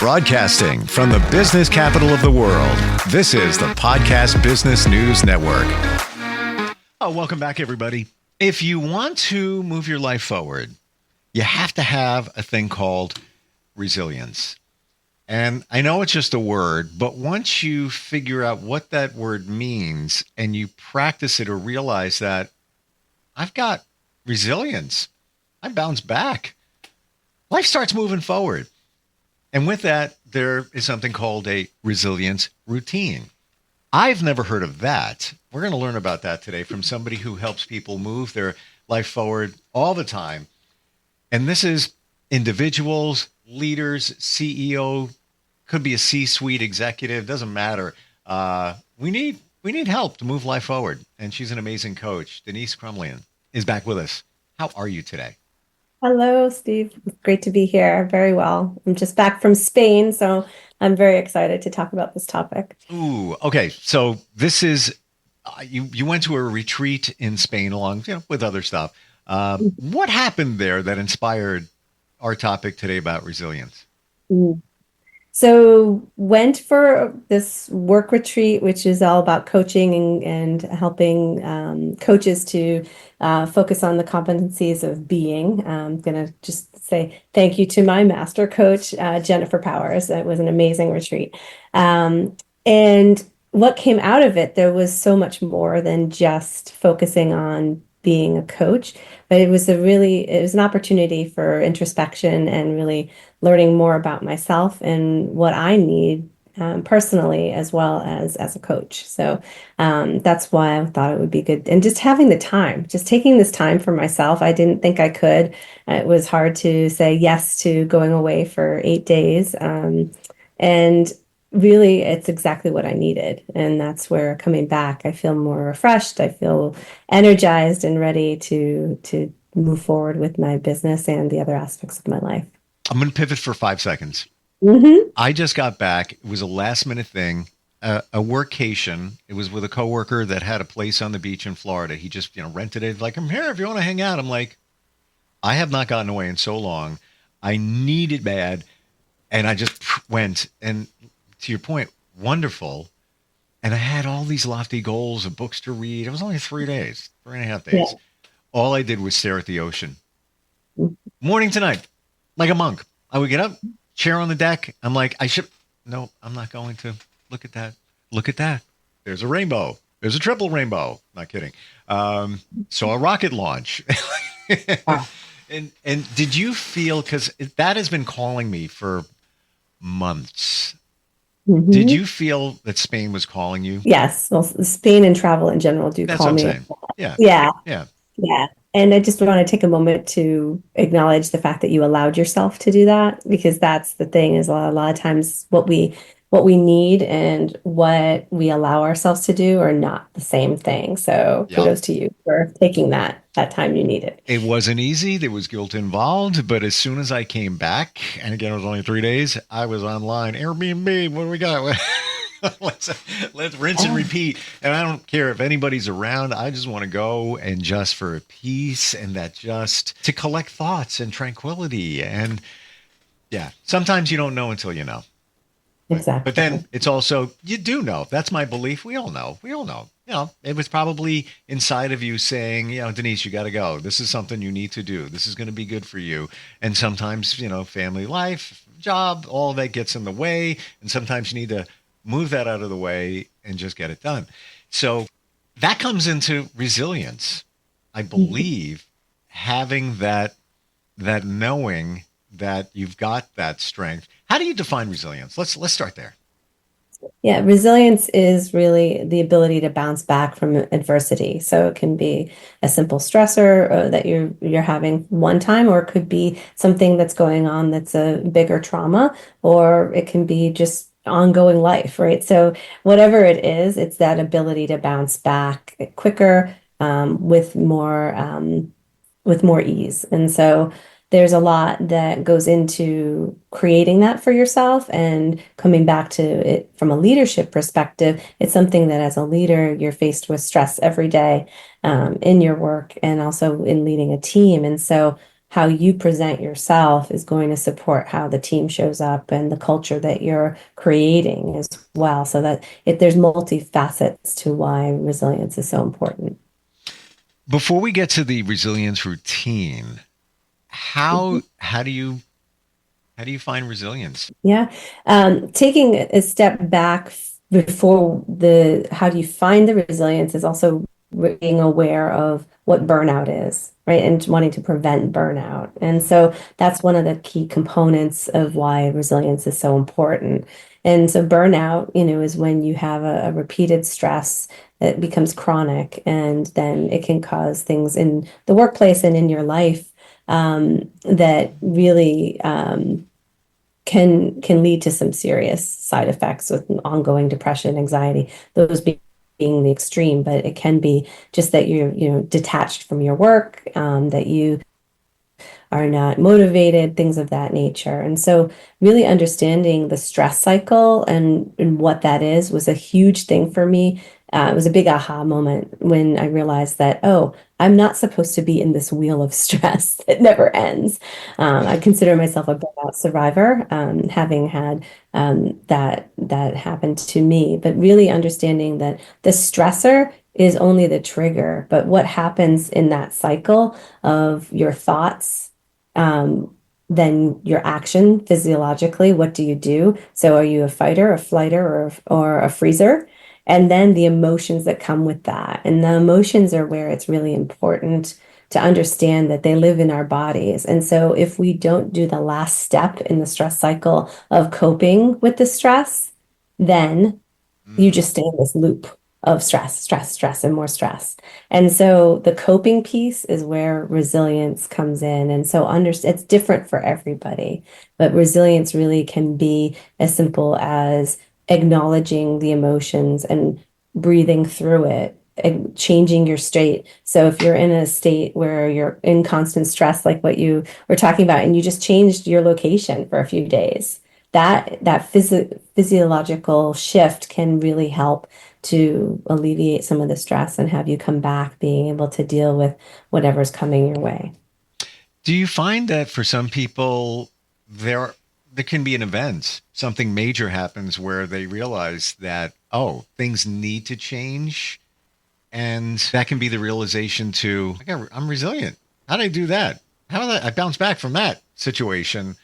Broadcasting from the business capital of the world, this is the Podcast Business News Network. Oh, welcome back, everybody. If you want to move your life forward, you have to have a thing called resilience. And I know it's just a word, but once you figure out what that word means and you practice it or realize that I've got resilience, I bounce back, life starts moving forward. And with that, there is something called a resilience routine. I've never heard of that. We're going to learn about that today from somebody who helps people move their life forward all the time. And this is individuals, leaders, CEO, could be a C-suite executive, doesn't matter. We need help to move life forward. And she's an amazing coach. Denise Krumlian is back with us. How are you today? Hello, Steve. Great to be here. Very well. I'm just back from Spain, so I'm very excited to talk about this topic. Ooh, okay. So this is, you went to a retreat in Spain along, with other stuff. What happened there that inspired our topic today about resilience? So went for this work retreat, which is all about coaching and helping coaches to focus on the competencies of being. I'm going to just say thank you to my master coach, Jennifer Powers. It was an amazing retreat. And what came out of it, there was so much more than just focusing on being a coach, but it was an opportunity for introspection and really learning more about myself and what I need personally, as well as a coach. So that's why I thought it would be good. And just having the time, just taking this time for myself. I didn't think I could. It was hard to say yes to going away for 8 days. And really, it's exactly what I needed. And that's where coming back, I feel more refreshed. I feel energized and ready to move forward with my business and the other aspects of my life. I'm going to pivot for 5 seconds. I just got back. It was a last minute thing, a workcation. It was with a coworker that had a place on the beach in Florida. He just, rented it. Like, I'm here if you want to hang out. I'm like, I have not gotten away in so long. I need it bad. And I just went. And to your point, wonderful. And I had all these lofty goals of books to read. It was only 3 days, 3.5 days. Yeah. All I did was stare at the ocean. Morning to night, like a monk. I would get up, chair on the deck. I'm like, no, I'm not going to. Look at that. Look at that. There's a rainbow. There's a triple rainbow. Not kidding. Saw a rocket launch. And did you feel, because that has been calling me for months. Did you feel that Spain was calling you? Yes. Well, Spain and travel in general do call me. That's what I'm saying. Yeah. And I just want to take a moment to acknowledge the fact that you allowed yourself to do that, because that's the thing, is a lot of times what we need and what we allow ourselves to do are not the same thing. So kudos to you for taking that time you needed. It wasn't easy. There was guilt involved. But as soon as I came back, and again, it was only 3 days, I was online. Airbnb, what do we got? Let's rinse and repeat. And I don't care if anybody's around. I just want to go and just for peace and that just to collect thoughts and tranquility. And sometimes you don't know until you know. Exactly. But then it's also, you do know. That's my belief. We all know. It was probably inside of you saying, Denise, you got to go. This is something you need to do. This is going to be good for you. And sometimes, family life, job, all that gets in the way. And sometimes you need to move that out of the way and just get it done. So that comes into resilience. I believe having that knowing that you've got that strength. How do you define resilience? Let's start there. Yeah, resilience is really the ability to bounce back from adversity. So it can be a simple stressor that you're having one time, or it could be something that's going on that's a bigger trauma, or it can be just ongoing life, right? So whatever it is, it's that ability to bounce back quicker, with more ease. And so there's a lot that goes into creating that for yourself and coming back to it from a leadership perspective. It's something that as a leader, you're faced with stress every day, in your work and also in leading a team. And so how you present yourself is going to support how the team shows up and the culture that you're creating as well. So that there's multifacets to why resilience is so important. Before we get to the resilience routine, how do you find resilience? Yeah. Taking a step back before how do you find the resilience is also being aware of what burnout is, right? And wanting to prevent burnout. And so that's one of the key components of why resilience is so important. And so burnout, is when you have a repeated stress that becomes chronic, and then it can cause things in the workplace and in your life that really can lead to some serious side effects with ongoing depression, anxiety, those being the extreme. But it can be just that you're detached from your work, that you are not motivated, things of that nature. And so really understanding the stress cycle and what that is was a huge thing for me. It was a big aha moment when I realized that, oh, I'm not supposed to be in this wheel of stress that never ends. I consider myself a burnout survivor, having had that happen to me, but really understanding that the stressor is only the trigger, but what happens in that cycle of your thoughts, then your action physiologically, what do you do? So are you a fighter, a flighter, or a freezer? And then the emotions that come with that. And the emotions are where it's really important to understand that they live in our bodies. And so if we don't do the last step in the stress cycle of coping with the stress, then you just stay in this loop of stress, and more stress. And so the coping piece is where resilience comes in. And so it's different for everybody, but resilience really can be as simple as acknowledging the emotions and breathing through it and changing your state. So if you're in a state where you're in constant stress, like what you were talking about, and you just changed your location for a few days, that physiological shift can really help to alleviate some of the stress and have you come back being able to deal with whatever's coming your way. Do you find that for some people there can be an event, something major happens where they realize that, oh, things need to change, and that can be the realization to, I'm resilient. How did I do that? How did I bounce back from that situation,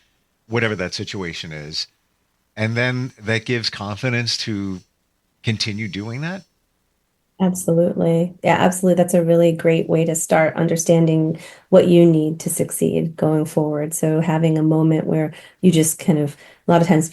whatever that situation is? And then that gives confidence to continue doing that? Absolutely. Yeah, absolutely. That's a really great way to start understanding what you need to succeed going forward. So having a moment where you just kind of, a lot of times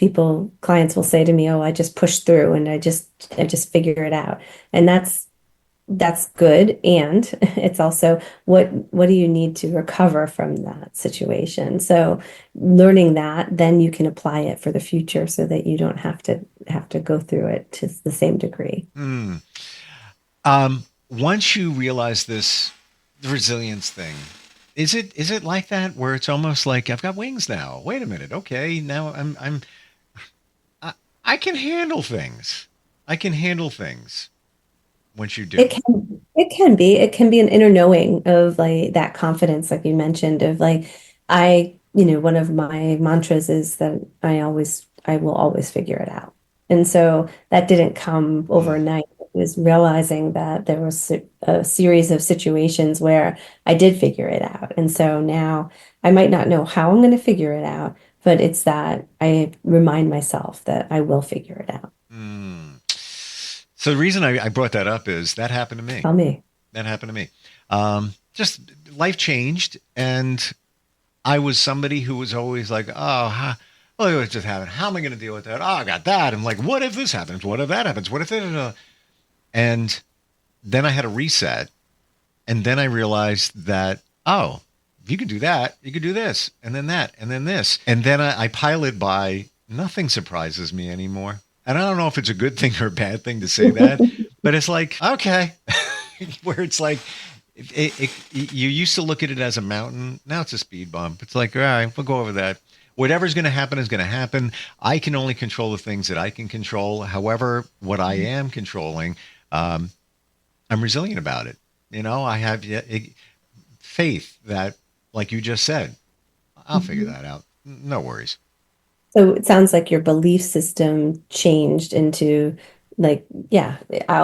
clients will say to me, "Oh, I just push through and I just figure it out." And that's good. And it's also what do you need to recover from that situation? So learning that, then you can apply it for the future so that you don't have to go through it to the same degree. Mm. Once you realize the resilience thing, is it like that where it's almost like I've got wings now? Wait a minute. Okay. Now I can handle things. I can handle things once you do. It can be an inner knowing of like that confidence, like you mentioned, of like, one of my mantras is that I will always figure it out. And so that didn't come Mm. overnight. It was realizing that there was a series of situations where I did figure it out. And so now I might not know how I'm going to figure it out, but it's that I remind myself that I will figure it out. Mm. So the reason I brought that up is that happened to me. Tell me. That happened to me. Just life changed, and I was somebody who was always like, oh, well, it just happened. How am I going to deal with that? Oh, I got that. I'm like, what if this happens? What if that happens? What if that? And then I had a reset, and then I realized that, oh, if you can do that, you can do this, and then that, and then this, and then I pilot by. Nothing surprises me anymore. And I don't know if it's a good thing or a bad thing to say that, but it's like, okay, where it's like, you used to look at it as a mountain. Now it's a speed bump. It's like, all right, we'll go over that. Whatever's going to happen is going to happen. I can only control the things that I can control. However, what I am controlling, I'm resilient about it. I have faith that like you just said, I'll figure Mhm. that out. No worries. So it sounds like your belief system changed into like, yeah,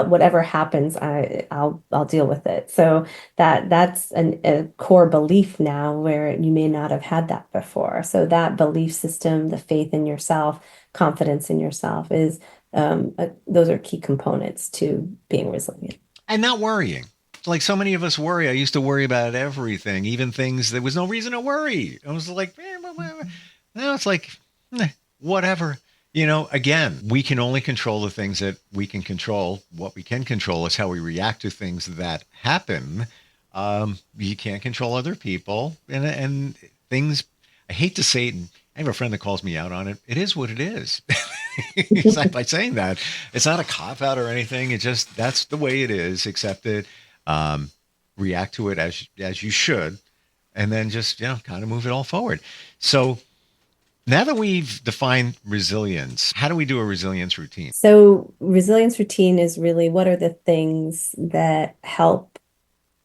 whatever happens, I'll deal with it. So that's a core belief now where you may not have had that before. So that belief system, the faith in yourself, confidence in yourself is those are key components to being resilient. And not worrying. Like so many of us worry. I used to worry about everything, even things there was no reason to worry. I was like, now it's like, whatever. Again, we can only control the things that we can control. What we can control is how we react to things that happen. You can't control other people, and things. I hate to say it. And I have a friend that calls me out on it. It is what it is. It's not by saying that. It's not a cop out or anything. It just that's the way it is. Accept it. Um, React to it as you should, and then just kind of move it all forward. So now that we've defined resilience, how do we do a resilience routine? So resilience routine is really what are the things that help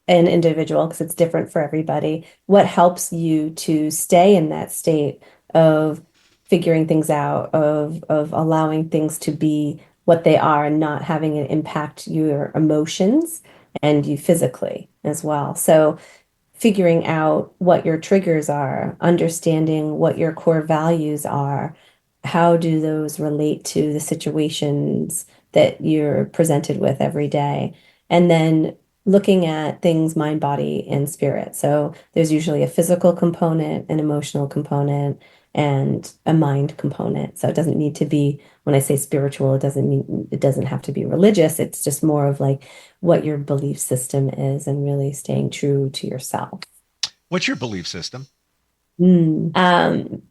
an individual, because it's different for everybody, what helps you to stay in that state of figuring things out, of allowing things to be what they are and not having it impact your emotions and you physically as well. So figuring out what your triggers are, understanding what your core values are, how do those relate to the situations that you're presented with every day, and then looking at things mind, body, and spirit. So there's usually a physical component, an emotional component, and a mind component. So it doesn't need to be, when I say spiritual, it doesn't have to be religious. It's just more of like what your belief system is and really staying true to yourself. What's your belief system? Mm.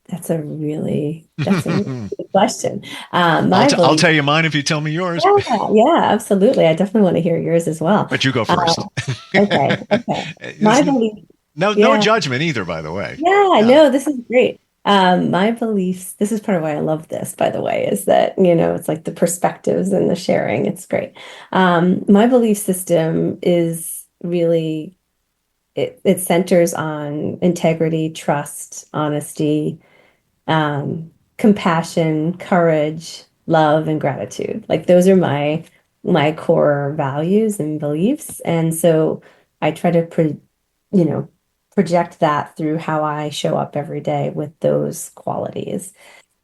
That's a really good question. My I'll belief, tell you mine if you tell me yours, yeah, yeah, absolutely. I definitely want to hear yours as well. but you go Uh, first. okay, okay. There's My belief, no yeah, judgment either, by the way. yeah, Yeah. no, this is great. My beliefs, this is part of why I love this, by the way, is that, it's like the perspectives and the sharing. It's great. My belief system is really, it centers on integrity, trust, honesty, compassion, courage, love, and gratitude. Like those are my core values and beliefs. And so I try to you know, project that through how I show up every day with those qualities.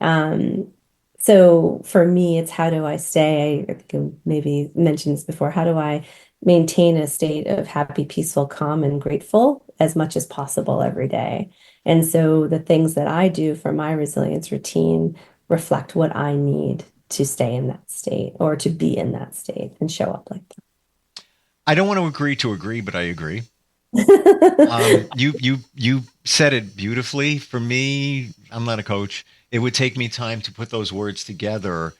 Um, so for me, it's how do I stay, I think I maybe mentioned this before, how do I maintain a state of happy, peaceful, calm, and grateful as much as possible every day? And so the things that I do for my resilience routine reflect what I need to stay in that state or to be in that state and show up like I don't want to agree, but I agree. that. You said it beautifully. For me, I'm not a coach. It would take me time to put those words together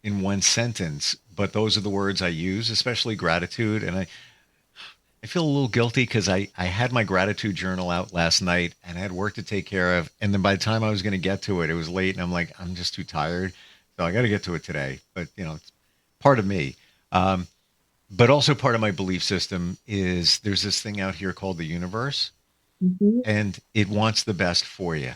in one sentence, but those are the words I use, especially gratitude. And I feel a little guilty because I had my gratitude journal out last night and I had work to take care of. And then by the time I was going to get to it, it was late and I'm like, I'm just too tired. So I got to get to it today. But, it's part of me. Um, but also part of my belief system is there's this thing out here called the universe Mhm. and it wants the best for you.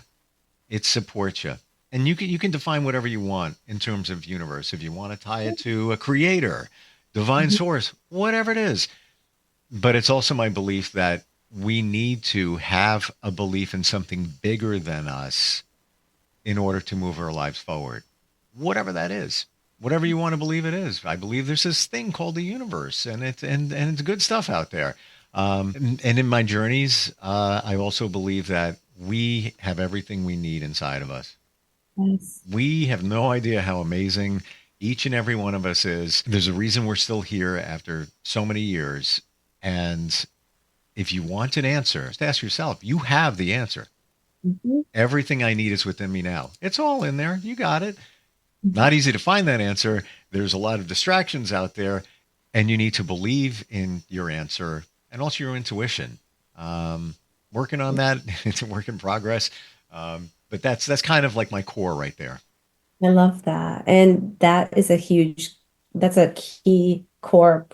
It supports you. And you can define whatever you want in terms of universe. If you want to tie it to a creator, divine Mhm. source, whatever it is. But it's also my belief that we need to have a belief in something bigger than us in order to move our lives forward, whatever that is. Whatever you want to believe it is. I believe there's this thing called the universe, and it's good stuff out there. And in my journeys, I also believe that we have everything we need inside of us. Yes. We have no idea how amazing each and every one of us is. There's a reason we're still here after so many years. And if you want an answer, just ask yourself, you have the answer. Mhm. Everything I need is within me now. It's all in there. You got it. Mhm. Not easy to find that answer. There's a lot of distractions out there, and you need to believe in your answer and also your intuition. Working on that. It's a work in progress. But that's kind of like my core right there. I love that. And that is a huge that's a key core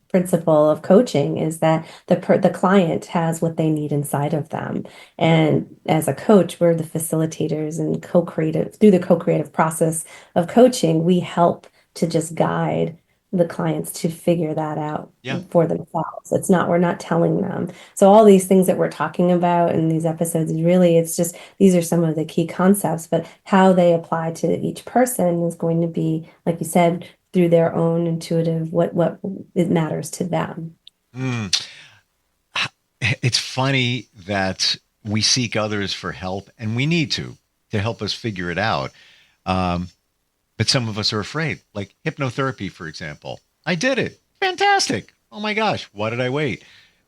principle of coaching, is that the client has what they need inside of them. And as a coach, we're the facilitators and co-creative through the co-creative process of coaching, we help to just guide the clients to figure that out Yeah. for themselves. It's not, we're not telling them. So all these things that we're talking about in these episodes is really, it's just, these are some of the key concepts, but how they apply to each person is going to be, like you said, through their own intuitive, what it matters to them. Mm. It's funny that we seek others for help, and we need to help us figure it out. Um, but some of us are afraid, like hypnotherapy, for example. I did it. Fantastic. Oh my gosh. Why did I wait?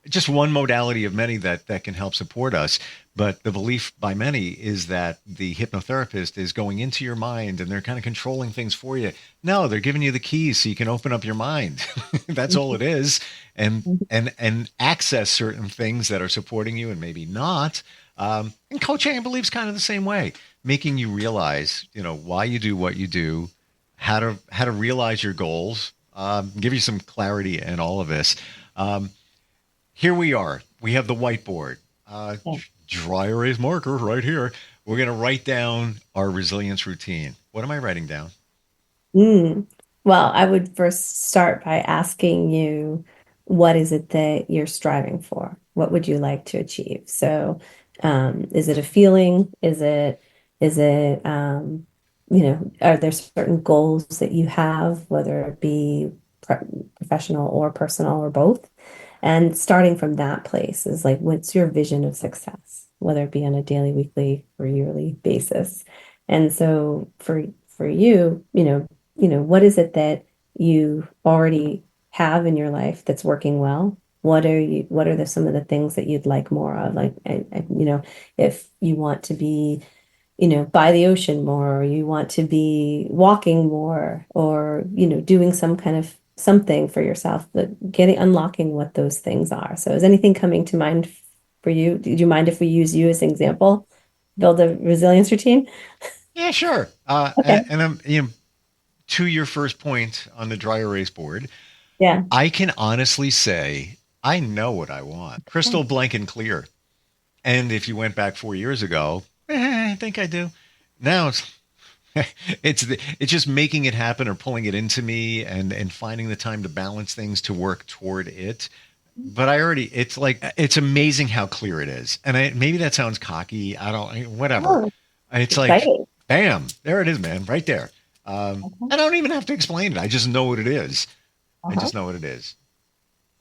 Just one modality of many that can help support us. But the belief by many is that the hypnotherapist is going into your mind and they're kind of controlling things for you. No, they're giving you the keys so you can open up your mind. That's all it is. And access certain things that are supporting you and maybe not. And coaching, I believe, is kind of the same way, making you realize, why you do what you do, how to realize your goals, give you some clarity in all of this. Here we are. We have the whiteboard, dry erase marker right here. We're going to write down our resilience routine. What am I writing down? Mm. Well, I would first start by asking you, what is it that you're striving for? What would you like to achieve? So, is it a feeling? Is it, are there certain goals that you have, whether it be professional or personal or both? And starting from that place is like, what's your vision of success, whether it be on a daily, weekly, or yearly basis? And so for you, what is it that you already have in your life that's working well? What are some of the things that you'd like more of? Like, if you want to be, by the ocean more, or you want to be walking more, or, doing some kind of something for yourself, but unlocking what those things are. So is anything coming to mind for you? Do you mind if we use you as an example? Build a resilience routine? Yeah, sure. Okay. And I'm, to your first point on the dry erase board, Yeah. I can honestly say I know what I want, crystal blank and clear. And if you went back 4 years ago, I think I do. Now it's it's just making it happen or pulling it into me and finding the time to balance things to work toward it. But it's like it's amazing how clear it is. And maybe that sounds cocky. Whatever. Oh, It's like, exciting. bam, there it is, man, right there. I don't even have to explain it. I just know what it is. I Uh-huh. just know what it is.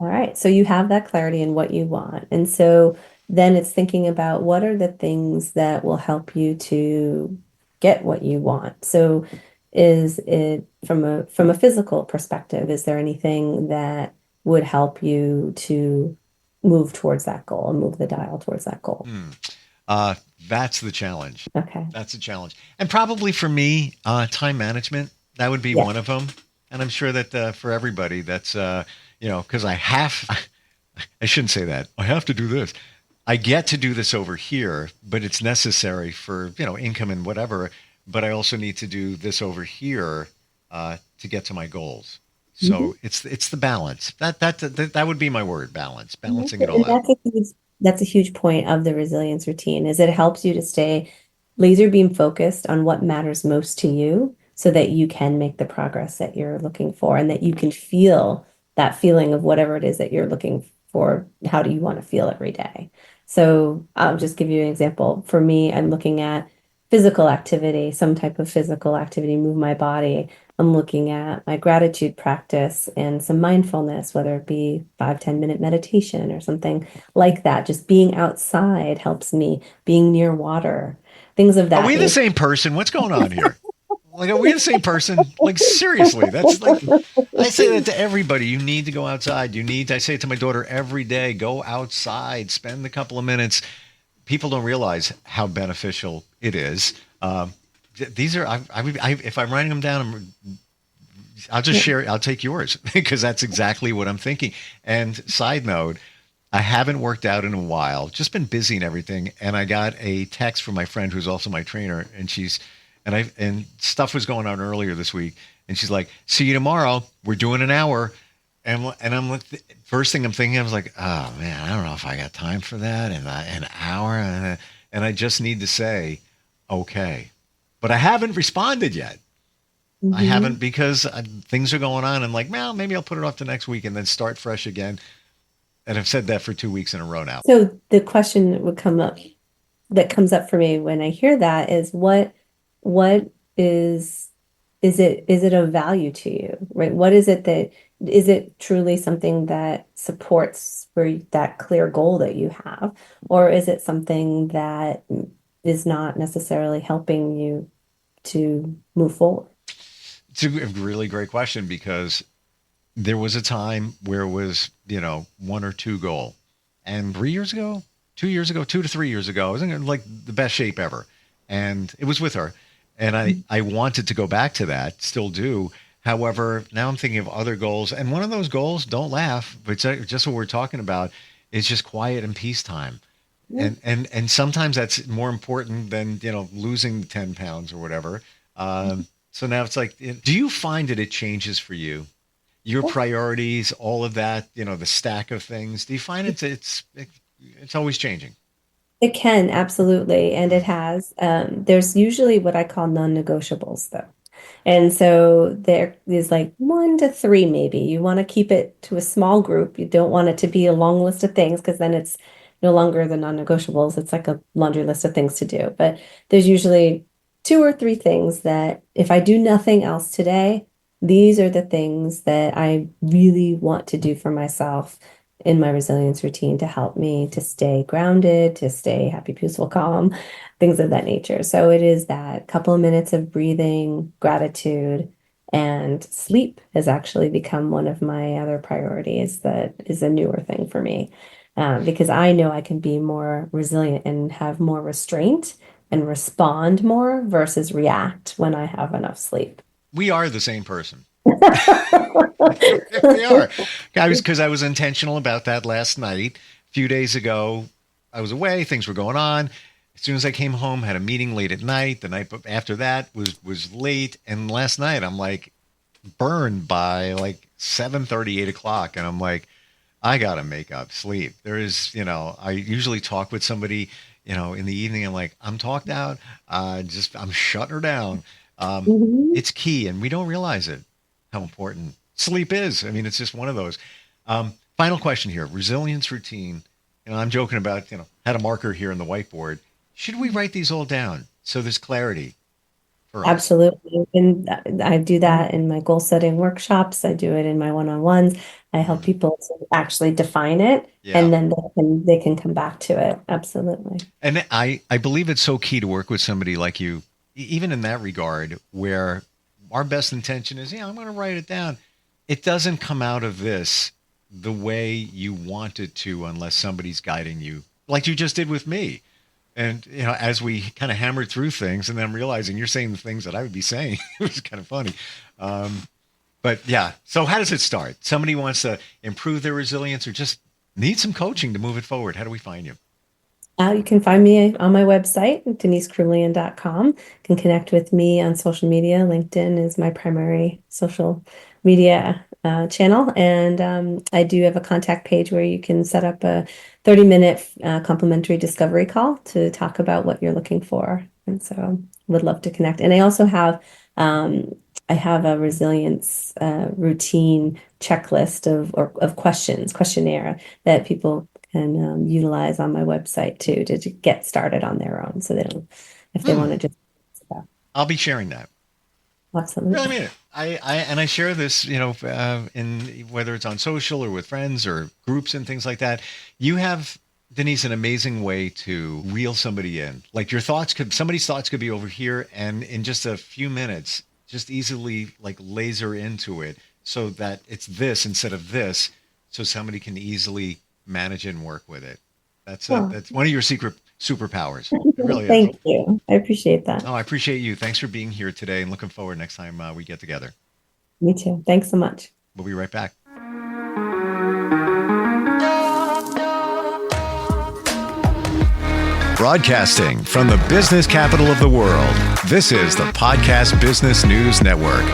All right. So you have that clarity in what you want. And so then it's thinking about, what are the things that will help you to get what you want. So is it from a physical perspective, is there anything that would help you to move towards that goal and move the dial towards that goal? Hmm. That's the challenge. Okay. That's the challenge. And probably for me, time management, that would be Yeah. one of them. And I'm sure that for everybody, that's, because I shouldn't say that. I have to do this. I get to do this over here, but it's necessary for, income and whatever. But I also need to do this over here to get to my goals. Mhm. So it's the balance. That would be my word, balance, Mhm. balancing it all And out. that's a huge point of the resilience routine, is it helps you to stay laser beam focused on what matters most to you, so that you can make the progress that you're looking for, and that you can feel that feeling of whatever it is that you're looking for. How do you want to feel every day? So I'll just give you an example. For me, I'm looking at physical activity, some type of physical activity, move my body. I'm looking at my gratitude practice and some mindfulness, whether it be 5-10 minute meditation or something like that. Just being outside helps me, being near water, things of Are that we the nature. same person? What's going on here? Like, are we the same person? Like, seriously, that's like, I say that to everybody. You need to go outside. I say it to my daughter every day, go outside, spend a couple of minutes. People don't realize how beneficial it is. These are, if I'm writing them down, I'll just share, I'll take yours because that's exactly what I'm thinking. And side note, I haven't worked out in a while, just been busy and everything. And I got a text from my friend who's also my trainer, and and stuff was going on earlier this week, and she's like, "See you tomorrow. We're doing an hour." And I'm like, first thing I'm thinking, I was like, "Oh man, I don't know if I got time for that in an hour." And I just need to say, "Okay," but I haven't responded yet. I Hmm. haven't because things are going on. I'm like, well, maybe I'll put it off to next week and then start fresh again. And I've said that for 2 weeks in a row now. So the question that would come up that comes up for me when I hear that is what is it of value to you, right? What is it that is it truly something that supports for that clear goal that you have, or is it something that is not necessarily helping you to move forward? It's a really great question because there was a time where it was, one or two goal. And 3 years ago, 2 years ago, 2 to 3 years ago, I was in like the best shape ever. And it was with her. And I wanted to go back to that, still do. However, now I'm thinking of other goals. And one of those goals, don't laugh, but it's just what we're talking about, is just quiet and peacetime. Yeah. And sometimes that's more important than, losing 10 pounds or whatever. So now it's like, do you find that it changes for you? Your priorities, all of that, the stack of things. Do you find it's always changing? It can, absolutely, and it Mm. has. There's usually what I call non-negotiables, though. And so there is like 1 to 3, maybe. You want to keep it to a small group. You don't want it to be a long list of things because then it's no longer the non-negotiables. It's like a laundry list of things to do. But there's usually 2 or 3 things that if I do nothing else today, these are the things that I really want to do for myself in my resilience routine to help me to stay grounded, to stay happy, peaceful, calm, things of that nature. So it is that couple of minutes of breathing, gratitude, and sleep has actually become one of my other priorities that is a newer thing for me. Because I know I can be more resilient and have more restraint and respond more versus react when I have enough sleep. We are the same person. We are. Because I was intentional about that last night. A few days ago, I was away. Things were going on. As soon as I came home, had a meeting late at night. The night after that was late, and last night I'm like burned by like 7:30, 8 o'clock, and I'm like, I gotta make up sleep. There is, I usually talk with somebody, in the evening. I'm like, I'm talked out. I'm shutting her down. Um, Mhm. it's key, and we don't realize it how important sleep is. I mean, it's just one of those. Final question here: resilience routine. I'm joking about, had a marker here on the whiteboard. Should we write these all down so there's clarity for us? Absolutely. And I do that in my goal setting workshops. I do it in my one-on-ones. I help Mhm. people to actually define it Yeah. and then they can come back to it. Absolutely. And I believe it's so key to work with somebody like you, even in that regard, where our best intention is, yeah, I'm going to write it down. It doesn't come out of this the way you want it to unless somebody's guiding you, like you just did with me. And, as we kind of hammered through things, and then I'm realizing you're saying the things that I would be saying. It was kind of funny. Um, but yeah, so how does it start? Somebody wants to improve their resilience or just need some coaching to move it forward. How do we find you? You can find me on my website, denisekrumlian.com. You can connect with me on social media. LinkedIn is my primary social media channel. And I do have a contact page where you can set up a 30-minute complimentary discovery call to talk about what you're looking for. And so would love to connect. And um, I have a resilience routine checklist of questionnaire that people can utilize on my website too to get started on their own. So they don't, if they want Hmm. to just, I'll be sharing that. Really absolutely. mean it. I share this, in whether it's on social or with friends or groups and things like that. You have, Denise, an amazing way to reel somebody in. Like somebody's thoughts could be over here, and in just a few minutes, just easily like laser into it so that it's this instead of this, so somebody can easily manage it and work with it. Well, That's one of your secret superpowers. It really is. thank you. I appreciate that. Oh, I appreciate you. Thanks for being here today and looking forward next time we get together. Me too. Thanks so much. We'll be right back. Broadcasting from the business capital of the world, this is the Podcast Business News Network.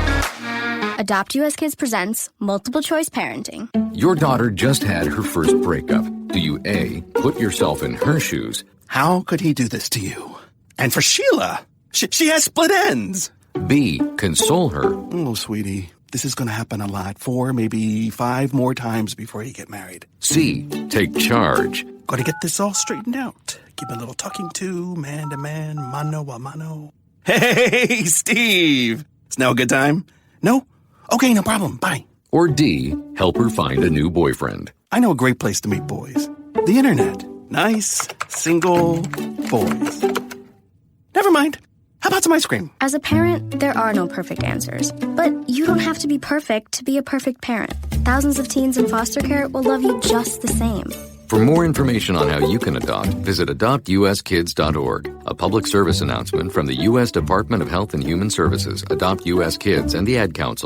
Adopt US Kids presents Multiple Choice Parenting. Your daughter just had her first breakup. Do you A, put yourself in her shoes? How could he do this to you? And for Sheila, she has split ends. B, console her? Oh, sweetie, this is going to happen a lot. 4, maybe 5 more times before you get married. C, take charge? Got to get this all straightened out. Give a little talking to, man to man, mano a mano. Hey, Steve! It's now a good time? No? Okay, no problem. Bye. Or D, help her find a new boyfriend? I know a great place to meet boys. The internet. Nice, single boys. Never mind. How about some ice cream? As a parent, there are no perfect answers. But you don't have to be perfect to be a perfect parent. Thousands of teens in foster care will love you just the same. For more information on how you can adopt, visit adoptuskids.org. A public service announcement from the U.S. Department of Health and Human Services, Adopt U.S. Kids, and the Ad Council.